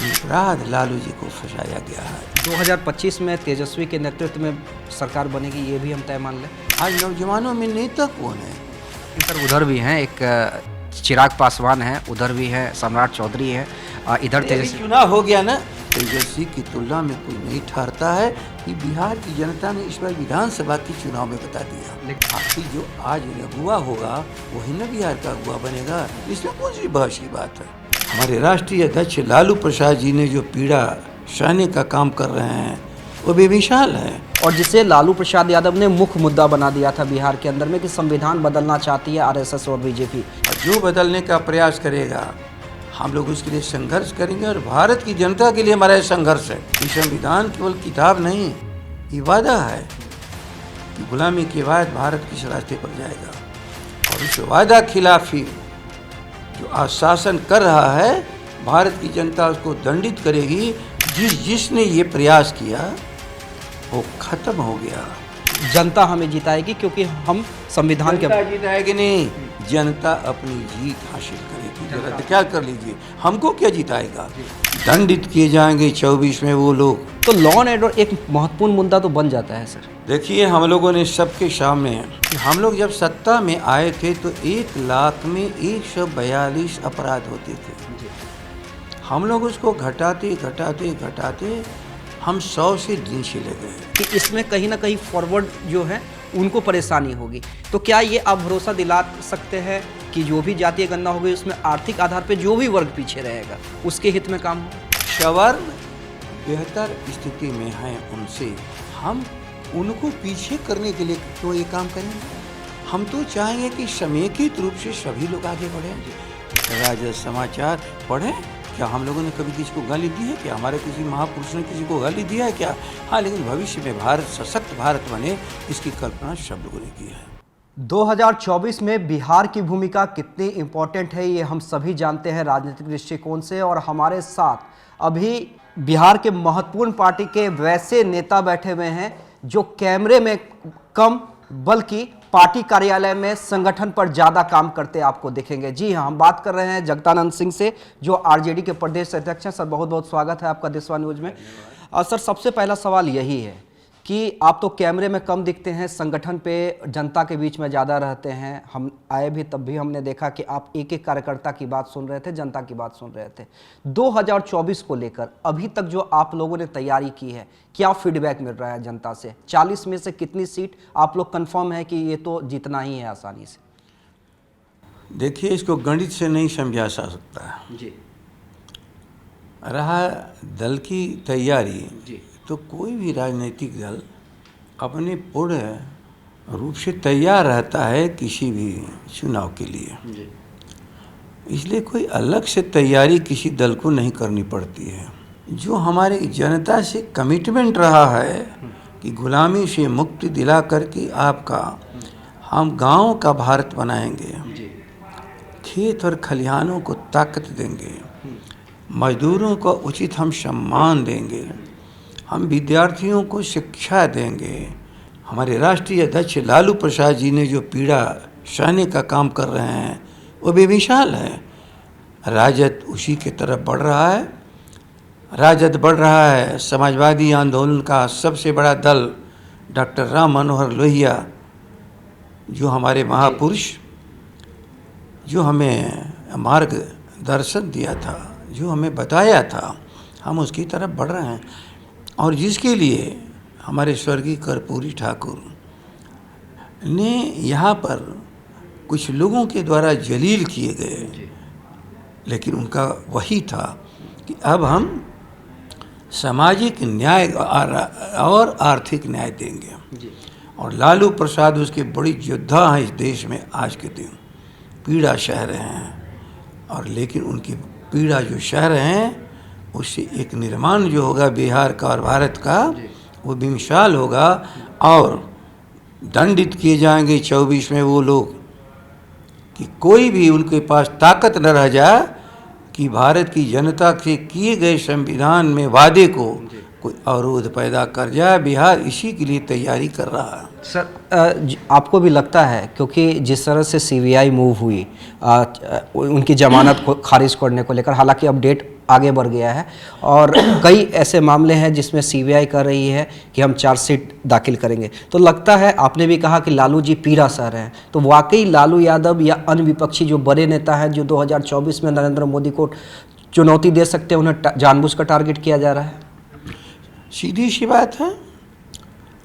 अपराध लालू जी को फंसाया गया है। 2025 में तेजस्वी के नेतृत्व में सरकार बनेगी, ये भी हम तय मान लें। आज नौजवानों में नेता कौन है? सर उधर भी हैं, एक चिराग पासवान है, उधर भी है सम्राट चौधरी है, इधर तेजस्वी। चुनाव हो गया ना, तेजस्वी की तुलना में कोई नहीं ठहरता है कि बिहार की जनता ने इस बार विधानसभा के चुनाव में बता दिया। लेकिन आखिर जो आज अगुआ होगा वही न बिहार का अगुआ बनेगा, इसमें कौन सी बहस की बात है। हमारे राष्ट्रीय अध्यक्ष लालू प्रसाद जी ने जो पीड़ा सहने का काम कर रहे हैं वो बेमिसाल है, और जिसे लालू प्रसाद यादव ने मुख्य मुद्दा बना दिया था बिहार के अंदर में कि संविधान बदलना चाहती है आरएसएस और बीजेपी। और जो बदलने का प्रयास करेगा हम लोग उसके लिए संघर्ष करेंगे, और भारत की जनता के लिए हमारा संघर्ष है। ये संविधान केवल किताब नहीं, ये वादा है कि गुलामी के बाद भारत किस रास्ते पर जाएगा, और उस वादा खिलाफी जो आश्वासन कर रहा है भारत की जनता उसको दंडित करेगी। जिसने ये प्रयास किया वो खत्म हो गया। जनता हमें जिताएगी क्योंकि हम संविधान के जनता जिताएगी नहीं, जनता अपनी जीत हासिल करेगी। जरा क्या कर लीजिए, हमको क्या जिताएगा। दंडित किए जाएंगे 24 में वो लोग। तो लॉ एंड ऑर्डर एक महत्वपूर्ण मुद्दा तो बन जाता है सर। देखिए हम लोगों ने सबके सामने, हम लोग जब सत्ता में आए थे तो 1 लाख में 142 अपराध होते थे। हम लोग उसको घटाते घटाते घटाते हम 100 से दिन चले गए कि इसमें कहीं ना कहीं फॉरवर्ड जो है उनको परेशानी होगी। तो क्या ये आप भरोसा दिला सकते हैं कि जो भी जातीय गणना होगी उसमें आर्थिक आधार पर जो भी वर्ग पीछे रहेगा उसके हित में काम हो? सवर्ण बेहतर स्थिति में हैं, उनसे हम उनको पीछे करने के लिए तो ये काम करेंगे। हम तो चाहेंगे कि समेकित रूप से सभी लोग आगे बढ़ें। राजद समाचार पढ़ें। क्या हम लोगों ने कभी किसी को गाली दी है? क्या हमारे किसी महापुरुष ने किसी को गाली दिया है क्या? हाँ, लेकिन भविष्य में भारत सशक्त भारत बने इसकी कल्पना सब लोगों ने की है। 2024 में बिहार की भूमिका कितनी इम्पोर्टेंट है ये हम सभी जानते हैं राजनीतिक दृष्टिकोण से, और हमारे साथ अभी बिहार के महत्वपूर्ण पार्टी के वैसे नेता बैठे हुए हैं जो कैमरे में कम बल्कि पार्टी कार्यालय में संगठन पर ज़्यादा काम करते आपको दिखेंगे। जी हाँ, हम बात कर रहे हैं जगदानंद सिंह से जो आरजेडी के प्रदेश अध्यक्ष हैं। सर बहुत बहुत स्वागत है आपका देशवा न्यूज में। सर सबसे पहला सवाल यही है कि आप तो कैमरे में कम दिखते हैं, संगठन पे जनता के बीच में ज़्यादा रहते हैं। हम आए भी तब भी हमने देखा कि आप एक एक कार्यकर्ता की बात सुन रहे थे, जनता की बात सुन रहे थे। 2024 को लेकर अभी तक जो आप लोगों ने तैयारी की है, क्या फीडबैक मिल रहा है जनता से? 40 में से कितनी सीट आप लोग कन्फर्म है कि ये तो जीतना ही है आसानी से? देखिए, इसको गणित से नहीं समझा जा सकता जी। रहा दल की तैयारी जी। तो कोई भी राजनीतिक दल अपने पूर्ण रूप से तैयार रहता है किसी भी चुनाव के लिए। जी। इसलिए कोई अलग से तैयारी किसी दल को नहीं करनी पड़ती है। जो हमारे जनता से कमिटमेंट रहा है कि गुलामी से मुक्ति दिला करके आपका हम गांव का भारत बनाएंगे, खेत और खलिहानों को ताकत देंगे, मजदूरों को उचित हम सम्मान देंगे, हम विद्यार्थियों को शिक्षा देंगे। हमारे राष्ट्रीय अध्यक्ष लालू प्रसाद जी ने जो पीड़ा सहने का काम कर रहे हैं वो बेमिसाल है। राजद उसी के तरफ बढ़ रहा है। राजद बढ़ रहा है। समाजवादी आंदोलन का सबसे बड़ा दल डॉक्टर राम मनोहर लोहिया, जो हमारे महापुरुष, जो हमें मार्गदर्शन दिया था, जो हमें बताया था, हम उसकी तरफ बढ़ रहे हैं। और जिसके लिए हमारे स्वर्गीय कर्पूरी ठाकुर ने यहाँ पर कुछ लोगों के द्वारा जलील किए गए, लेकिन उनका वही था कि अब हम सामाजिक न्याय और आर्थिक न्याय देंगे। और लालू प्रसाद उसके बड़ी योद्धा हैं इस देश में आज के दिन, पीड़ा सह रहे हैं। और लेकिन उनकी पीड़ा जो सह रहे हैं उससे एक निर्माण जो होगा बिहार का और भारत का वो बेमिसाल होगा। और दंडित किए जाएंगे 24 में वो लोग कि कोई भी उनके पास ताकत न रह जाए कि भारत की जनता से किए गए संविधान में वादे को कोई अवरोध पैदा कर जाए। बिहार इसी के लिए तैयारी कर रहा है। सर आपको भी लगता है, क्योंकि जिस तरह से सीबीआई मूव हुई उनकी जमानत को खारिज करने को लेकर, हालांकि अपडेट आगे बढ़ गया है और कई ऐसे मामले हैं जिसमें सीबीआई कर रही है कि हम चार्जशीट दाखिल करेंगे, तो लगता है, आपने भी कहा कि लालू जी पीड़ा सह रहे हैं, तो वाकई लालू यादव या अन्य विपक्षी जो बड़े नेता हैं जो 2024 में नरेंद्र मोदी को चुनौती दे सकते हैं, उन्हें जानबूझकर टारगेट किया जा रहा है? सीधी सी बात है,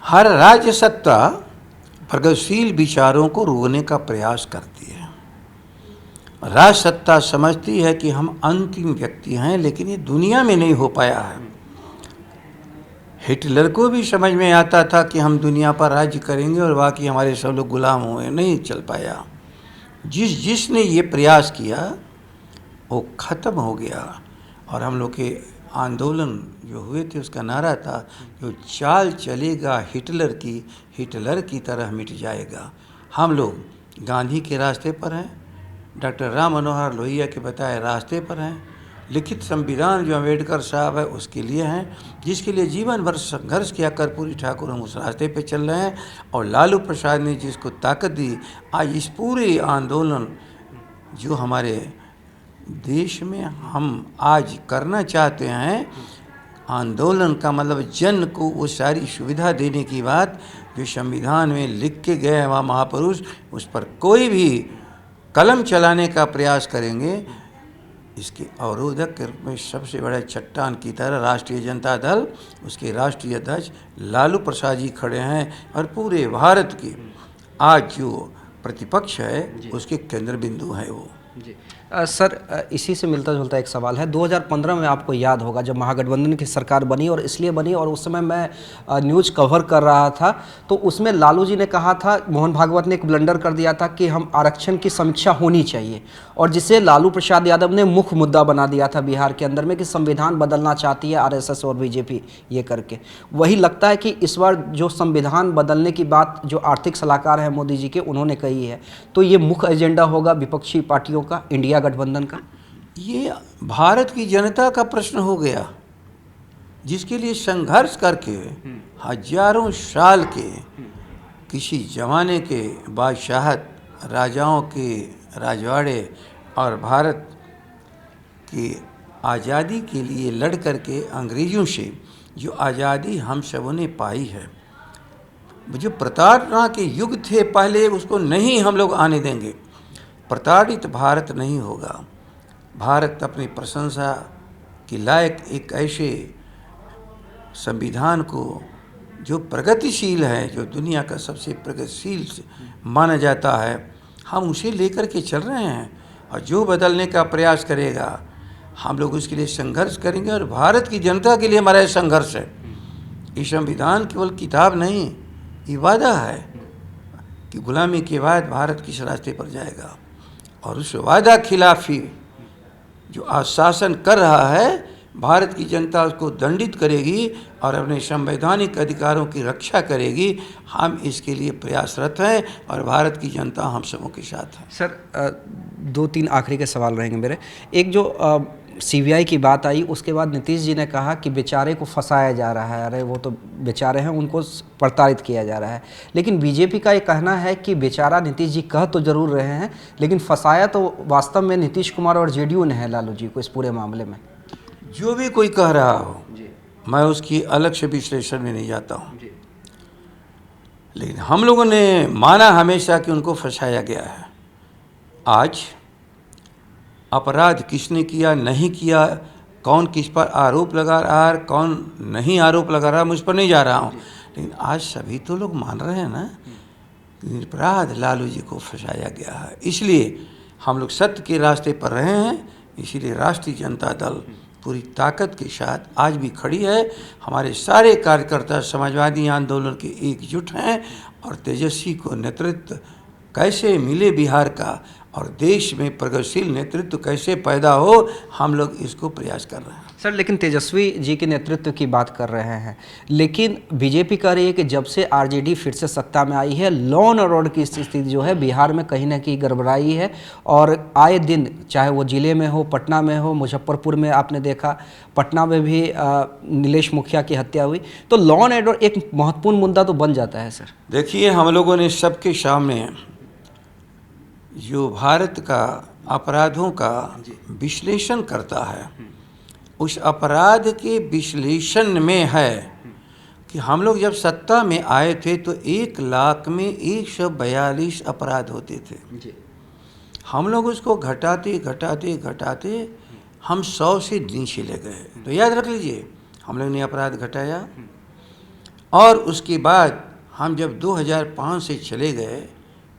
हर राज्य सत्ता प्रगतिशील विचारों को रोकने का प्रयास करती है। राज्य सत्ता समझती है कि हम अंतिम व्यक्ति हैं, लेकिन ये दुनिया में नहीं हो पाया है। हिटलर को भी समझ में आता था कि हम दुनिया पर राज्य करेंगे और बाकी हमारे सब लोग गुलाम हुए, नहीं चल पाया। जिसने ये प्रयास किया वो ख़त्म हो गया। और हम लोग के आंदोलन जो हुए थे उसका नारा था, जो चाल चलेगा हिटलर की तरह मिट जाएगा। हम लोग गांधी के रास्ते पर हैं, डॉक्टर राम मनोहर लोहिया के बताए रास्ते पर हैं, लिखित संविधान जो अम्बेडकर साहब है उसके लिए हैं, जिसके लिए जीवन भर संघर्ष किया कर्पूरी ठाकुर, हम उस रास्ते पे चल रहे हैं। और लालू प्रसाद ने जिसको ताकत दी, आज इस पूरे आंदोलन जो हमारे देश में हम आज करना चाहते हैं, आंदोलन का मतलब जन को वो सारी सुविधा देने की बात जो संविधान में लिख के गए हैं वहाँ महापुरुष, उस पर कोई भी कलम चलाने का प्रयास करेंगे, इसके अवरोधक के रूप में सबसे बड़े चट्टान की तरह राष्ट्रीय जनता दल, उसके राष्ट्रीय अध्यक्ष लालू प्रसाद जी खड़े हैं। और पूरे भारत के आज जो प्रतिपक्ष है उसके केंद्र बिंदु है वो। सर इसी से मिलता जुलता एक सवाल है, 2015 में आपको याद होगा जब महागठबंधन की सरकार बनी, और इसलिए बनी और उस समय मैं न्यूज़ कवर कर रहा था, तो उसमें लालू जी ने कहा था, मोहन भागवत ने एक ब्लंडर कर दिया था कि हम आरक्षण की समीक्षा होनी चाहिए, और जिसे लालू प्रसाद यादव ने मुख्य मुद्दा बना दिया था बिहार के अंदर में कि संविधान बदलना चाहती है आरएसएस और बीजेपी ये करके। वही लगता है कि इस बार जो संविधान बदलने की बात जो आर्थिक सलाहकार है मोदी जी के, उन्होंने कही है, तो ये मुख्य एजेंडा होगा विपक्षी पार्टियों का, इंडिया गठबंधन का? ये भारत की जनता का प्रश्न हो गया, जिसके लिए संघर्ष करके हजारों साल के किसी जमाने के बादशाहत, राजाओं के राजवाड़े और भारत की आज़ादी के लिए लड़ करके अंग्रेज़ों से जो आज़ादी हम सबों ने पाई है, जो प्रताड़ना के युग थे पहले, उसको नहीं हम लोग आने देंगे। प्रताड़ित भारत नहीं होगा। भारत अपनी प्रशंसा के लायक एक ऐसे संविधान को जो प्रगतिशील है, जो दुनिया का सबसे प्रगतिशील माना जाता है, हम उसे लेकर के चल रहे हैं। और जो बदलने का प्रयास करेगा हम लोग उसके लिए संघर्ष करेंगे। और भारत की जनता के लिए हमारा ये संघर्ष है। ये संविधान केवल किताब नहीं, ये वादा है कि गुलामी के बाद भारत किस रास्ते पर जाएगा। और उस वादा खिलाफी जो आश्वासन कर रहा है, भारत की जनता उसको दंडित करेगी और अपने संवैधानिक अधिकारों की रक्षा करेगी। हम इसके लिए प्रयासरत हैं और भारत की जनता हम सबों के साथ है। सर 2-3 आखिरी के सवाल रहेंगे मेरे। एक जो सीबीआई की बात आई, उसके बाद नीतीश जी ने कहा कि बेचारे को फंसाया जा रहा है, अरे वो तो बेचारे हैं, उनको प्रताड़ित किया जा रहा है। लेकिन बीजेपी का ये कहना है कि बेचारा नीतीश जी कह तो जरूर रहे हैं, लेकिन फंसाया तो वास्तव में नीतीश कुमार और जेडीयू ने है लालू जी को इस पूरे मामले में। जो भी कोई कह रहा हो, मैं उसकी अलग से विश्लेषण में नहीं जाता हूँ, लेकिन हम लोगों ने माना हमेशा कि उनको फंसाया गया है। आज अपराध किसने किया, नहीं किया, कौन किस पर आरोप लगा रहा है, कौन नहीं आरोप लगा रहा है, मुझ पर नहीं जा रहा हूँ, लेकिन आज सभी तो लोग मान रहे हैं ना कि निरपराध लालू जी को फंसाया गया है। इसलिए हम लोग सत्य के रास्ते पर रहे हैं। इसीलिए राष्ट्रीय जनता दल पूरी ताकत के साथ आज भी खड़ी है। हमारे सारे कार्यकर्ता समाजवादी आंदोलन के एकजुट हैं और तेजस्वी को नेतृत्व कैसे मिले बिहार का और देश में प्रगतिशील नेतृत्व कैसे पैदा हो, हम लोग इसको प्रयास कर रहे हैं। सर, लेकिन तेजस्वी जी के नेतृत्व की बात कर रहे हैं, लेकिन बीजेपी कह रही है कि जब से आरजेडी फिर से सत्ता में आई है, लॉ एंड ऑर्डर की स्थिति जो है बिहार में कहीं ना कहीं गड़बड़ाई है। और आए दिन, चाहे वो जिले में हो, पटना में हो, मुजफ्फरपुर में आपने देखा, पटना में भी नीलेश मुखिया की हत्या हुई, तो लॉ एंड ऑर्डर एक महत्वपूर्ण मुद्दा तो बन जाता है सर। देखिए, हम लोगों ने सबके सामने जो भारत का अपराधों का विश्लेषण करता है, उस अपराध के विश्लेषण में है कि हम लोग जब सत्ता में आए थे तो 1 लाख में 142 अपराध होते थे। हम लोग उसको घटाते घटाते घटाते हम 100 से नीचे ले गए। तो याद रख लीजिए, हम लोग ने अपराध घटाया, और उसके बाद हम जब 2005 से चले गए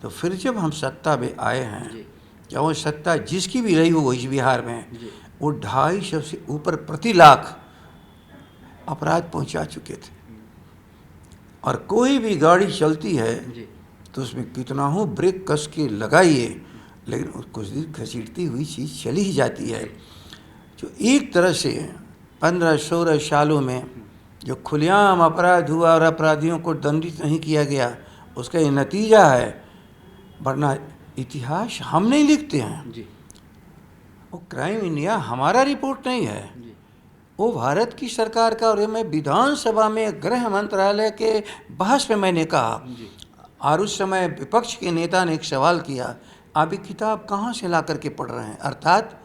तो फिर जब हम सत्ता में आए हैं, क्या वो सत्ता जिसकी भी रही हो इस बिहार में, वो 250 से ऊपर प्रति लाख अपराध पहुंचा चुके थे। और कोई भी गाड़ी चलती है तो उसमें कितना हो ब्रेक कस के लगाइए, लेकिन कुछ दिन घसीटती हुई चीज़ चली ही जाती है। जो एक तरह से 15-16 सालों में जो खुलेआम अपराध हुआ और अपराधियों को दंडित नहीं किया गया, उसका ये नतीजा है। वरना इतिहास हम नहीं लिखते हैं, वो क्राइम इंडिया हमारा रिपोर्ट नहीं है, वो भारत की सरकार का। और मैं विधानसभा में गृह मंत्रालय के बहस में मैंने कहा, और उस समय विपक्ष के नेता ने एक सवाल किया, आप ये किताब कहाँ से ला करके पढ़ रहे हैं। अर्थात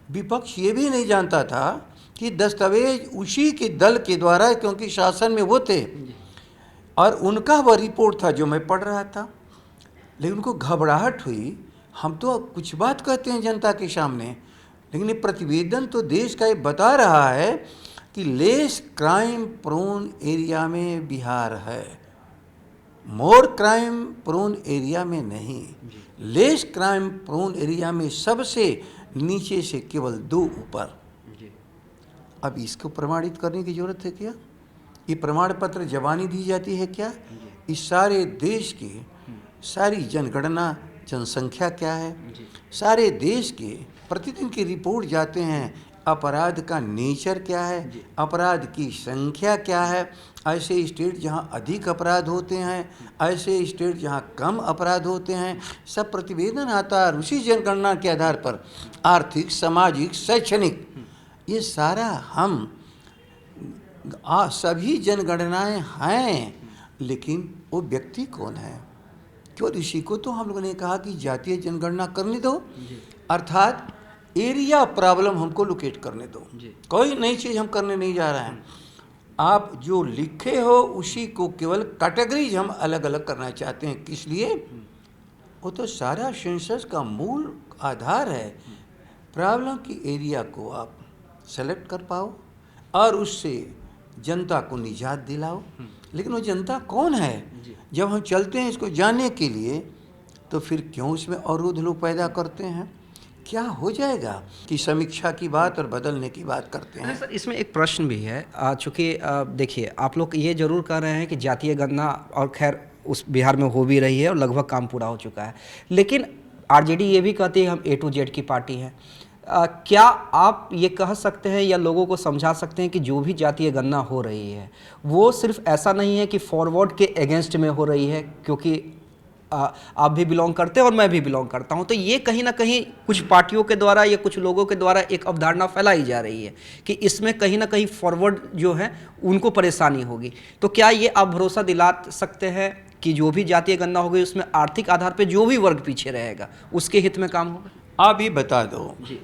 विपक्ष ये भी नहीं जानता था कि दस्तावेज उसी के दल के द्वारा, क्योंकि शासन में वो थे और उनका वह रिपोर्ट था जो मैं पढ़ रहा था। लेकिन उनको घबराहट हुई, हम तो कुछ बात कहते हैं जनता के सामने, लेकिन ये प्रतिवेदन तो देश का ये बता रहा है कि लेस क्राइम प्रोन एरिया में बिहार है, मोर क्राइम प्रोन एरिया में नहीं। लेस क्राइम प्रोन एरिया में सबसे नीचे से केवल 2 ऊपर। अब इसको प्रमाणित करने की जरूरत है क्या? ये प्रमाण पत्र जबानी दी जाती है क्या? इस सारे देश की सारी जनगणना, जनसंख्या क्या है, सारे देश के प्रतिदिन की रिपोर्ट जाते हैं, अपराध का नेचर क्या है, अपराध की संख्या क्या है। ऐसे स्टेट जहां अधिक अपराध होते हैं, ऐसे स्टेट जहां कम अपराध होते हैं, सब प्रतिवेदन आता है। उसी जनगणना के आधार पर आर्थिक, सामाजिक, शैक्षणिक, ये सारा हम सभी जनगणनाएं हैं, लेकिन वो व्यक्ति कौन है? क्यों इसी को तो हम लोगों ने कहा कि जातीय जनगणना करने दो, अर्थात एरिया प्रॉब्लम हमको लोकेट करने दो। कोई नई चीज़ हम करने नहीं जा रहे हैं। आप जो लिखे हो उसी को केवल कैटेगरीज हम अलग अलग करना चाहते हैं। किस लिए? वो तो सारा सेंसस का मूल आधार है। प्रॉब्लम की एरिया को आप सेलेक्ट कर पाओ और उससे जनता को निजात दिलाओ। लेकिन वो जनता कौन है? जब हम चलते हैं इसको जानने के लिए, तो फिर क्यों इसमें अवरोध लोग पैदा करते हैं? क्या हो जाएगा कि समीक्षा की बात और बदलने की बात करते हैं। सर, इसमें एक प्रश्न भी है, चूँकि देखिए, आप लोग ये जरूर कह रहे हैं कि जातीय गणना, और खैर उस बिहार में हो भी रही है और लगभग काम पूरा हो चुका है, लेकिन आरजेडी ये भी कहती है हम A to Z की पार्टी है। क्या आप ये कह सकते हैं या लोगों को समझा सकते हैं कि जो भी जातीय गणना हो रही है वो सिर्फ ऐसा नहीं है कि फॉरवर्ड के अगेंस्ट में हो रही है, क्योंकि आप भी बिलोंग करते हैं और मैं भी बिलोंग करता हूं, तो ये कहीं ना कहीं कुछ पार्टियों के द्वारा या कुछ लोगों के द्वारा एक अवधारणा फैलाई जा रही है कि इसमें कहीं ना कहीं फॉरवर्ड जो है उनको परेशानी होगी। तो क्या ये आप भरोसा दिला सकते हैं कि जो भी जातीय गणना होगी उसमें आर्थिक आधार पर जो भी वर्ग पीछे रहेगा उसके हित में काम होगा? आप ही बता दो जी।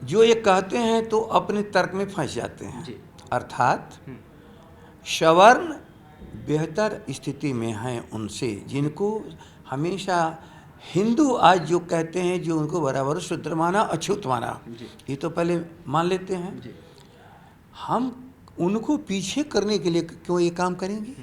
जो ये कहते हैं तो अपने तर्क में फंस जाते हैं। अर्थात सवर्ण बेहतर स्थिति में हैं उनसे, जिनको हमेशा हिंदू आज जो कहते हैं, जो उनको बराबर शूद्र माना, अछूत माना, ये तो पहले मान लेते हैं। हम उनको पीछे करने के लिए क्यों ये काम करेंगे?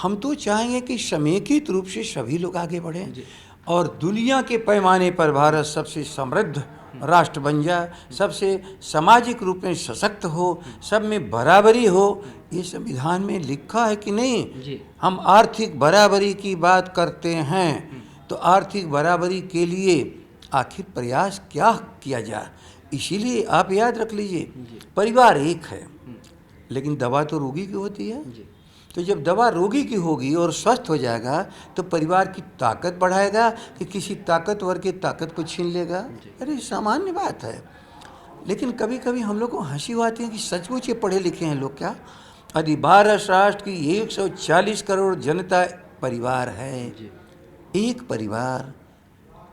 हम तो चाहेंगे कि समेकित रूप से सभी लोग आगे बढ़ें और दुनिया के पैमाने पर भारत सबसे समृद्ध राष्ट्र बन जाए, सबसे सामाजिक रूप में सशक्त हो, सब में बराबरी हो। ये संविधान में लिखा है कि नहीं? हम आर्थिक बराबरी की बात करते हैं, तो आर्थिक बराबरी के लिए आखिर प्रयास क्या किया जाए? इसीलिए आप याद रख लीजिए, परिवार एक है, लेकिन दवा तो रोगी की होती है। तो जब दवा रोगी की होगी और स्वस्थ हो जाएगा तो परिवार की ताकत बढ़ाएगा कि किसी ताकतवर की ताकत को छीन लेगा। अरे सामान्य बात है। लेकिन कभी कभी हम लोग को हंसी आती है कि सचमुच ये पढ़े लिखे हैं लोग क्या? यदि भारत राष्ट्र की 140 करोड़ जनता परिवार है, एक परिवार,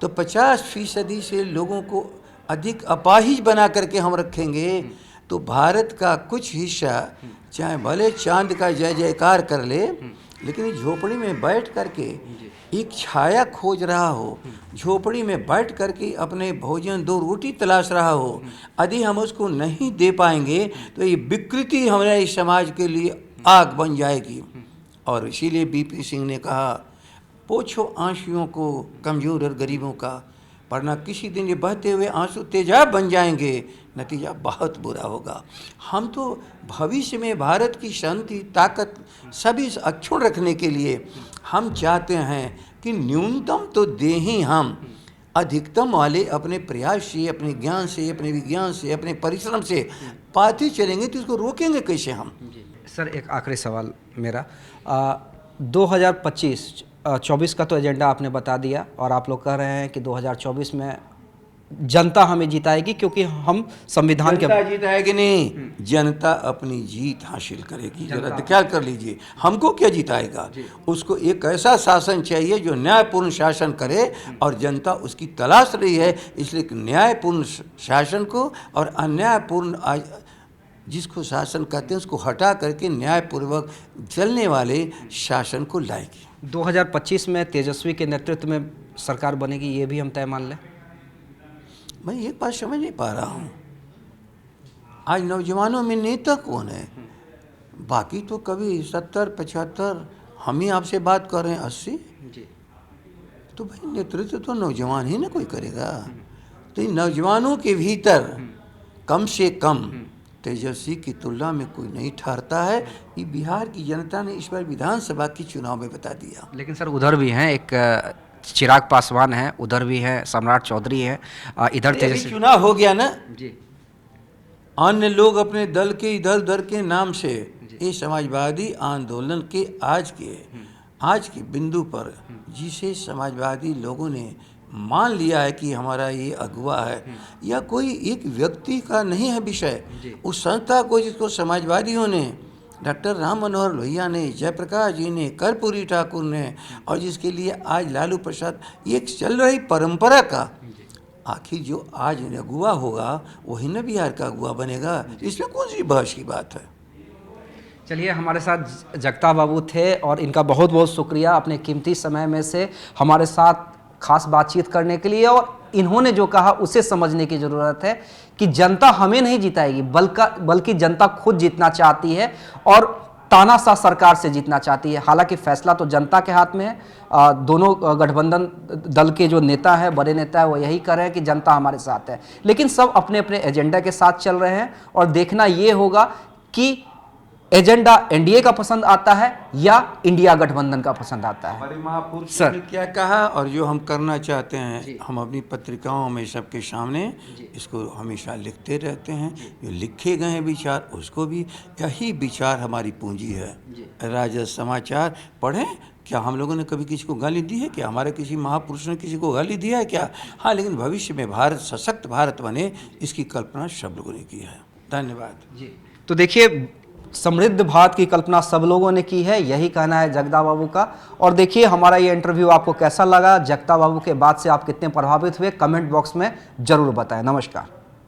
तो 50% से लोगों को अधिक अपाहिज बना करके हम रखेंगे तो भारत का कुछ हिस्सा चाहे भले चांद का जय जयकार कर ले, लेकिन इस झोपड़ी में बैठ करके एक छाया खोज रहा हो, झोपड़ी में बैठ करके अपने भोजन 2 रोटी तलाश रहा हो, यदि हम उसको नहीं दे पाएंगे तो ये विकृति हमारे समाज के लिए आग बन जाएगी। और इसीलिए बीपी सिंह ने कहा, पोछो आंसुओं को कमज़ोर और गरीबों का, वरना किसी दिन ये बहते हुए आंसू तेजाब बन जाएंगे, नतीजा बहुत बुरा होगा। हम तो भविष्य में भारत की शांति ताकत सभी अक्षुण्ण रखने के लिए हम चाहते हैं कि न्यूनतम तो दें ही हम, अधिकतम वाले अपने प्रयास से, अपने ज्ञान से, अपने विज्ञान से, अपने परिश्रम से पाते चलेंगे तो इसको रोकेंगे कैसे हम? सर एक आखिरी सवाल मेरा, 2025-24 का तो एजेंडा आपने बता दिया और आप लोग कह रहे हैं कि 2024 में जनता हमें जिताएगी क्योंकि हम संविधान के जनता जिताएगी नहीं, जनता अपनी जीत हासिल करेगी। जरा ख्याल कर लीजिए, हमको क्या जिताएगा? उसको एक ऐसा शासन चाहिए जो न्यायपूर्ण शासन करे और जनता उसकी तलाश रही है। इसलिए न्यायपूर्ण शासन को और अन्यायपूर्ण जिसको शासन कहते हैं उसको हटा करके न्यायपूर्वक चलने वाले शासन को लाएगी। 2025 में तेजस्वी के नेतृत्व में सरकार बनेगी, ये भी हम तय मान लें? मैं एक बात समझ नहीं पा रहा हूँ, आज नौजवानों में नेता कौन है? बाकी तो कभी 70-75, हम ही आपसे बात कर रहे हैं 80 जी। तो भाई नेतृत्व तो नौजवान ही ना कोई करेगा। तो इन नौजवानों के भीतर कम से कम तेजस्वी की तुलना में कोई नहीं ठहरता है। ये बिहार की जनता ने इस बार विधानसभा की चुनाव में बता दिया। लेकिन सर उधर भी हैं, एक चिराग पासवान है, उधर भी है सम्राट चौधरी है, इधर तेजस्वी। चुनाव हो गया ना जी, अन्य लोग अपने दल के इधर उधर के नाम से ये समाजवादी आंदोलन के आज के बिंदु पर जिसे समाजवादी लोगों ने मान लिया है कि हमारा ये अगुवा है, या कोई एक व्यक्ति का नहीं है विषय, उस संस्था को जिसको समाजवादियों ने, डॉक्टर राम मनोहर लोहिया ने, जयप्रकाश जी ने, कर्पूरी ठाकुर ने, और जिसके लिए आज लालू प्रसाद, ये चल रही परंपरा का आखिर जो आज अगुवा होगा वही न बिहार का अगुवा बनेगा। इसमें कौन सी बहस की बात है? चलिए, हमारे साथ जगता बाबू थे और इनका बहुत बहुत शुक्रिया अपने कीमती समय में से हमारे साथ खास बातचीत करने के लिए। और इन्होंने जो कहा उसे समझने की ज़रूरत है कि जनता हमें नहीं जिताएगी, बल्कि जनता खुद जीतना चाहती है और तानाशाह सरकार से जीतना चाहती है। हालांकि फैसला तो जनता के हाथ में है। दोनों गठबंधन दल के जो नेता हैं, बड़े नेता हैं, वो यही कर रहे हैं कि जनता हमारे साथ है, लेकिन सब अपने अपने एजेंडा के साथ चल रहे हैं। और देखना ये होगा कि एजेंडा एनडीए का पसंद आता है या इंडिया गठबंधन का पसंद आता है। हमारे महापुरुष ने क्या कहा और जो हम करना चाहते हैं, हम अपनी पत्रिकाओं में सबके सामने इसको हमेशा लिखते रहते हैं। जो लिखे गए हैं विचार, उसको भी यही विचार हमारी पूंजी है। राजद समाचार पढ़ें। क्या हम लोगों ने कभी किसी को गाली दी है? क्या हमारे किसी महापुरुष ने किसी को गाली दिया है क्या? हाँ, लेकिन भविष्य में भारत सशक्त भारत बने, इसकी कल्पना सब लोगों ने की है। धन्यवाद जी। तो देखिए, समृद्ध भारत की कल्पना सब लोगों ने की है, यही कहना है जगता बाबू का। और देखिए, हमारा ये इंटरव्यू आपको कैसा लगा, जगता बाबू के बात से आप कितने प्रभावित हुए, कमेंट बॉक्स में जरूर बताएं। नमस्कार।